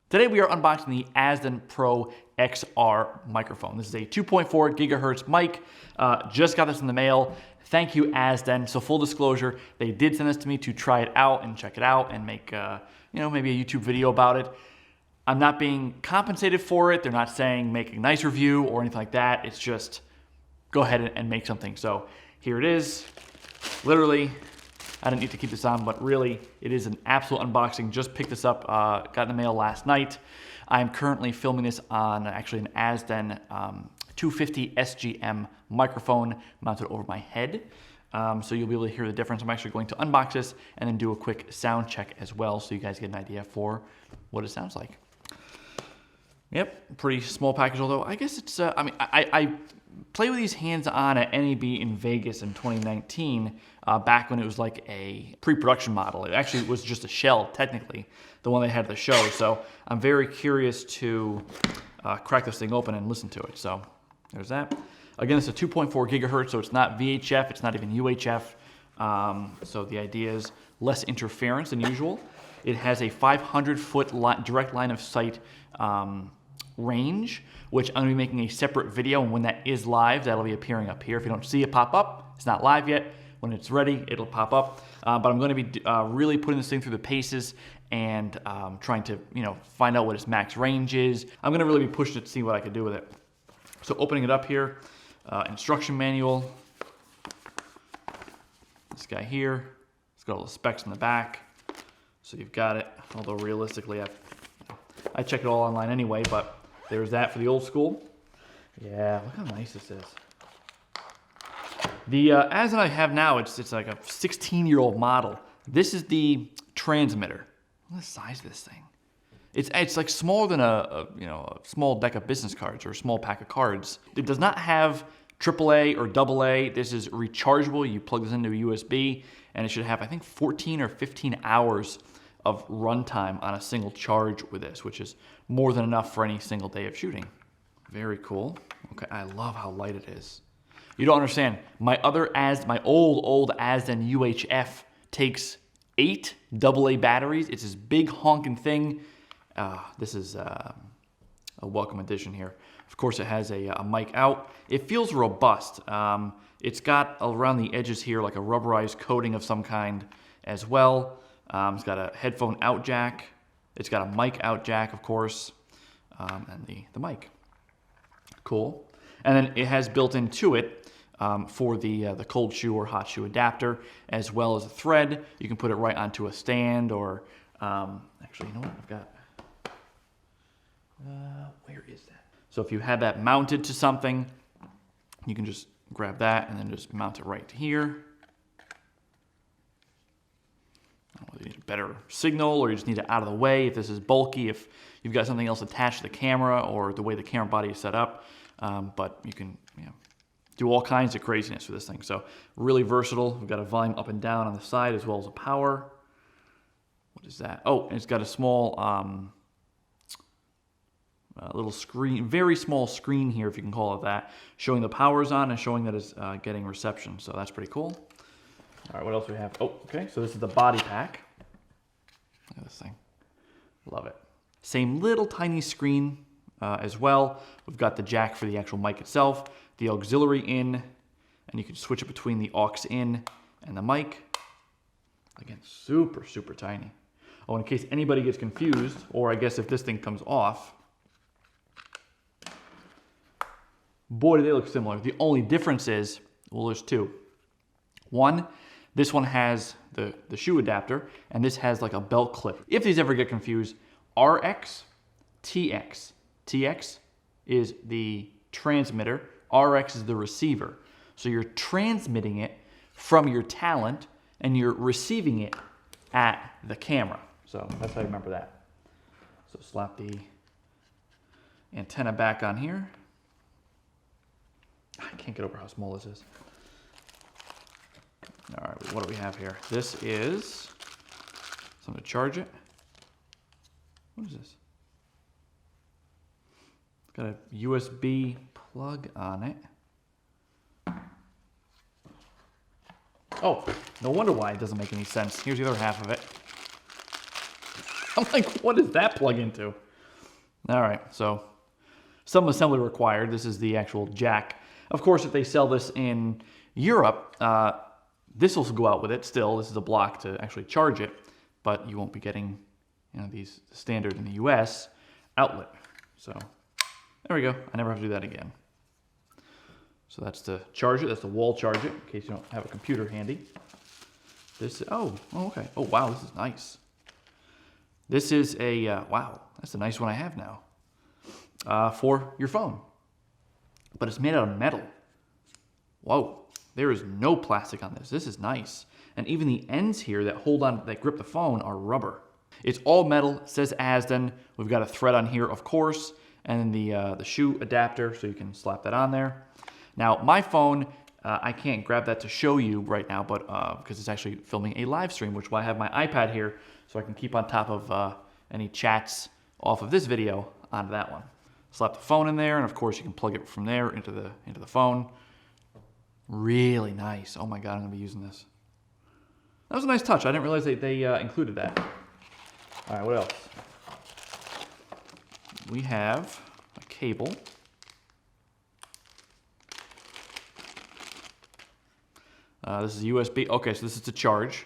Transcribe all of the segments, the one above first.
Today we are unboxing the Azden PRO-XR microphone. This is a 2.4 gigahertz mic. Just got this in the mail. Thank you, Azden. So full disclosure, they did send this to me to try it out and check it out and make maybe a YouTube video about it. I'm not being compensated for it. They're not saying make a nice review or anything like that. It's just go ahead and make something. So here it is. Literally, I didn't need to keep this on, but really, it is an absolute unboxing. Just picked this up, got in the mail last night. I'm currently filming this on actually an Azden 250 SGM microphone mounted over my head. So you'll be able to hear the difference. I'm actually going to unbox this and then do a quick sound check as well so you guys get an idea for what it sounds like. Yep, pretty small package, although I guess it's, I played with these hands-on at NAB in Vegas in 2019, back when it was like a pre-production model. It actually was just a shell, technically, the one they had at the show. So I'm very curious to crack this thing open and listen to it. So there's that. Again, it's a 2.4 gigahertz, so it's not VHF, it's not even UHF. So the idea is less interference than usual. It has a 500-foot direct line of sight range, which I'm going to be making a separate video, and when that is live, that'll be appearing up here. If you don't see it pop up, it's not live yet. When it's ready, it'll pop up. But I'm going to be really putting this thing through the paces and trying to find out what its max range is. I'm going to really be pushing it to see what I can do with it. So opening it up here, instruction manual. This guy here, it's got all the specs in the back. So you've got it, although realistically, I check it all online anyway, but there's that for the old school. Yeah, look how nice this is. The Azden I have now, it's like a 16-year-old model. This is the transmitter. Look at the size of this thing. It's like smaller than a small deck of business cards or a small pack of cards. It does not have AAA or AA. This is rechargeable. You plug this into a USB, and it should have, I think, 14 or 15 hours of runtime on a single charge with this, which is more than enough for any single day of shooting. Very cool. Okay, I love how light it is. You don't understand. My old Azden UHF takes 8 AA batteries. It's this big honking thing. This is a welcome addition here. Of course, it has a mic out. It feels robust. It's got around the edges here like a rubberized coating of some kind as well. It's got a headphone out jack. It's got a mic out jack, of course, and the mic. Cool. And then it has built into it for the cold shoe or hot shoe adapter, as well as a thread. You can put it right onto a stand, or actually, you know what? I've got. Where is that? So if you had that mounted to something, you can just grab that and then just mount it right here. Whether you need a better signal or you just need it out of the way if this is bulky, if you've got something else attached to the camera or the way the camera body is set up. But you can do all kinds of craziness with this thing. So really versatile. We've got a volume up and down on the side as well as a power. What is that? Oh, and it's got a small little screen, very small screen here, if you can call it that, showing the power's on and showing that it's getting reception. So that's pretty cool. All right, what else do we have? Oh, okay, so this is the body pack. Look at this thing. Love it. Same little tiny screen as well. We've got the jack for the actual mic itself, the auxiliary in, and you can switch it between the aux in and the mic. Again, super, super tiny. Oh, in case anybody gets confused, or I guess if this thing comes off, boy, do they look similar. The only difference is, well, there's two. One, this one has the shoe adapter, and this has like a belt clip. If these ever get confused, RX, TX. TX is the transmitter, RX is the receiver. So you're transmitting it from your talent, and you're receiving it at the camera. So that's how you remember that. So slap the antenna back on here. I can't get over how small this is. All right, what do we have here? This is something to charge it. What is this? It's got a USB plug on it. Oh, no wonder why it doesn't make any sense. Here's the other half of it. I'm like, what does that plug into? All right, so some assembly required. This is the actual jack. Of course, if they sell this in Europe, this will go out with it still. This is a block to actually charge it, but you won't be getting, you know, these standard in the US outlet. So there we go. I never have to do that again. So that's to charge it. That's the wall charge it in case you don't have a computer handy. This, oh, okay. Oh, wow, this is nice. This is a, wow, that's a nice one I have now for your phone. But it's made out of metal. Whoa, there is no plastic on this. This is nice. And even the ends here that hold on, that grip the phone are rubber. It's all metal, it says Azden. We've got a thread on here, of course, and the shoe adapter, so you can slap that on there. Now, my phone, I can't grab that to show you right now, but because it's actually filming a live stream, which is why I have my iPad here, so I can keep on top of any chats off of this video onto that one. Slap the phone in there, and of course you can plug it from there into the phone. Really nice. Oh my God, I'm gonna be using this. That was a nice touch. I didn't realize they included that. All right, what else? We have a cable. This is USB. Okay, so this is to charge.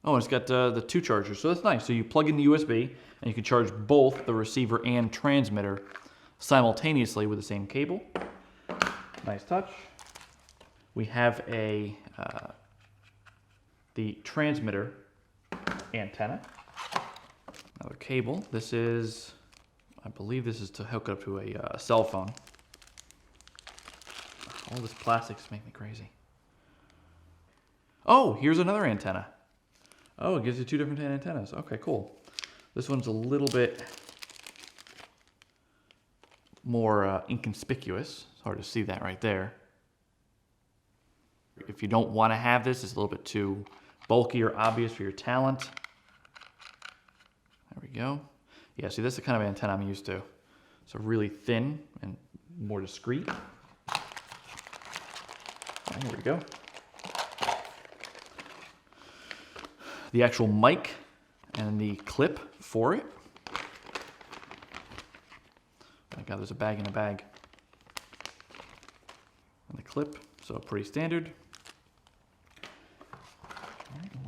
Oh, it's got the two chargers, so that's nice. So you plug in the USB, and you can charge both the receiver and transmitter simultaneously with the same cable. Nice touch. We have a the transmitter antenna. Another cable. This is, I believe this is to hook up to a cell phone. All this plastics make me crazy. Oh, here's another antenna. Oh, it gives you two different antennas. Okay, cool. This one's a little bit more inconspicuous. It's hard to see that right there. If you don't want to have this, it's a little bit too bulky or obvious for your talent. There we go. Yeah, see, this is the kind of antenna I'm used to. So really thin and more discreet. And here we go. The actual mic and the clip for it. Oh my God, there's a bag in a bag. And the clip, so pretty standard.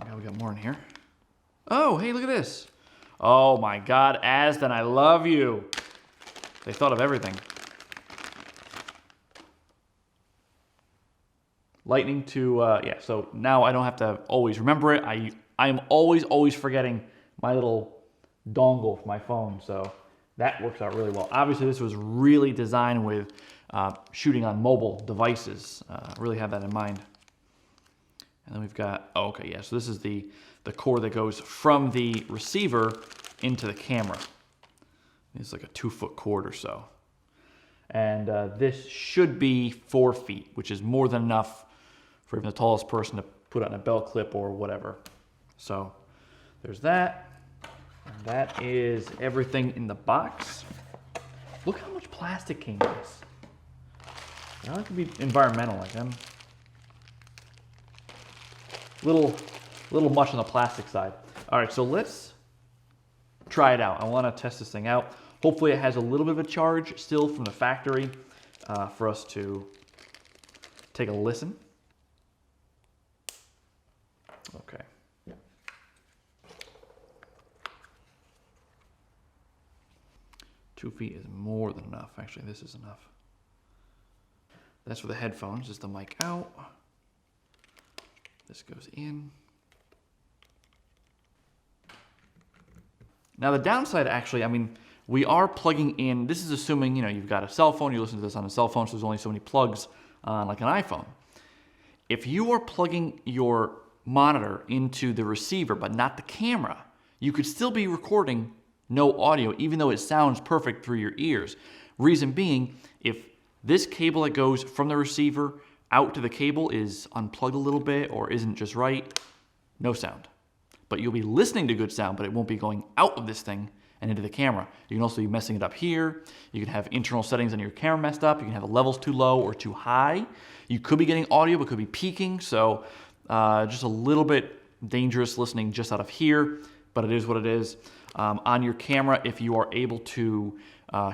Now we got more in here. Oh, hey, look at this. Oh my God, Azden, I love you. They thought of everything. Lightning to, yeah, so now I don't have to always remember it. I'm always forgetting my little dongle for my phone, so that works out really well. Obviously, this was really designed with shooting on mobile devices. Really have that in mind. And then we've got, oh, okay, yeah, so this is the cord that goes from the receiver into the camera. It's like a 2-foot cord or so. And this should be 4 feet, which is more than enough for even the tallest person to put on a belt clip or whatever. So there's that. And that is everything in the box. Look how much plastic came in this. I like to be environmental like them. Little much on the plastic side. All right, so let's try it out. I want to test this thing out. Hopefully it has a little bit of a charge still from the factory for us to take a listen. Okay. 2 feet is more than enough. Actually, this is enough. That's for the headphones. Just the mic out. This goes in. Now the downside, actually, I mean, we are plugging in. This is assuming, you know, you've got a cell phone. You listen to this on a cell phone, so there's only so many plugs on like an iPhone. If you are plugging your monitor into the receiver, but not the camera, you could still be recording no audio, even though it sounds perfect through your ears. Reason being, if this cable that goes from the receiver out to the cable is unplugged a little bit or isn't just right, no sound. But you'll be listening to good sound, but it won't be going out of this thing and into the camera. You can also be messing it up here. You can have internal settings on your camera messed up. You can have the levels too low or too high. You could be getting audio, but could be peaking. So just a little bit dangerous listening just out of here, but it is what it is. On your camera, if you are able to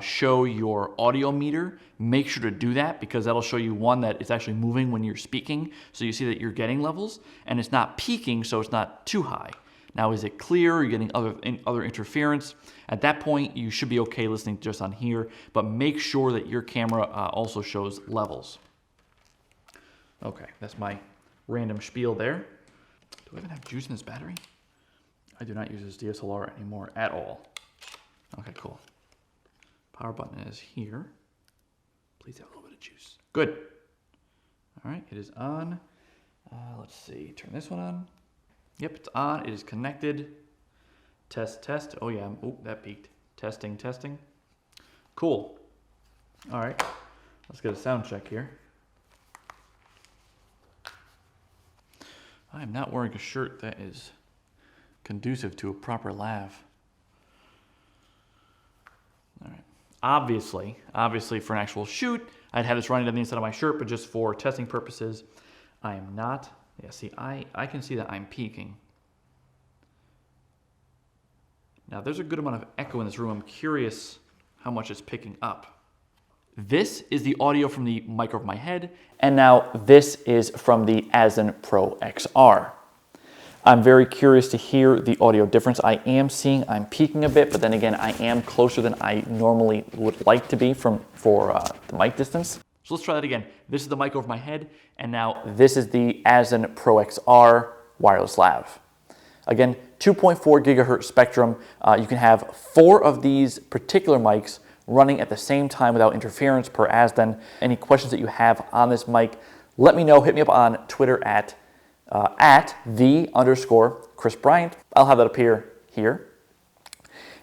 show your audio meter, make sure to do that, because that'll show you one that is actually moving when you're speaking, so you see that you're getting levels, and it's not peaking, so it's not too high. Now, is it clear? Are you getting other interference? At that point, you should be okay listening just on here, but make sure that your camera also shows levels. Okay, that's my random spiel there. Do I even have juice in this battery? I do not use this DSLR anymore at all. Okay, cool. Power button is here. Please have a little bit of juice. Good. All right, it is on. Let's see, turn this one on. Yep, it's on, it is connected. Test, test, oh yeah, oh, that peaked. Testing, testing. Cool. All right, let's get a sound check here. I am not wearing a shirt that is conducive to a proper lav. All right. Obviously for an actual shoot, I'd have this running down the inside of my shirt, but just for testing purposes, I am not. Yeah, see, I can see that I'm peaking. Now, there's a good amount of echo in this room. I'm curious how much it's picking up. This is the audio from the mic over my head, and now this is from the Azden PRO-XR. I'm very curious to hear the audio difference. I am seeing I'm peaking a bit, but then again, I am closer than I normally would like to be for the mic distance. So let's try that again. This is the mic over my head, and now this is the Azden PRO-XR wireless lav. Again, 2.4 gigahertz spectrum. You can have 4 of these particular mics running at the same time without interference per Azden. Any questions that you have on this mic, let me know. Hit me up on Twitter at @the_Chris Bryant. I'll have that up here.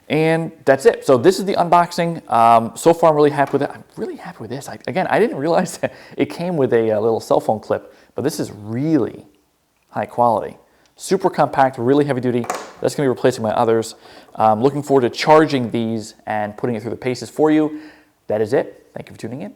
And that's it. So this is the unboxing. So far, I'm really happy with it. I'm really happy with this. Again, I didn't realize that it came with a little cell phone clip, but this is really high quality. Super compact, really heavy duty. That's going to be replacing my others. Looking forward to charging these and putting it through the paces for you. That is it. Thank you for tuning in.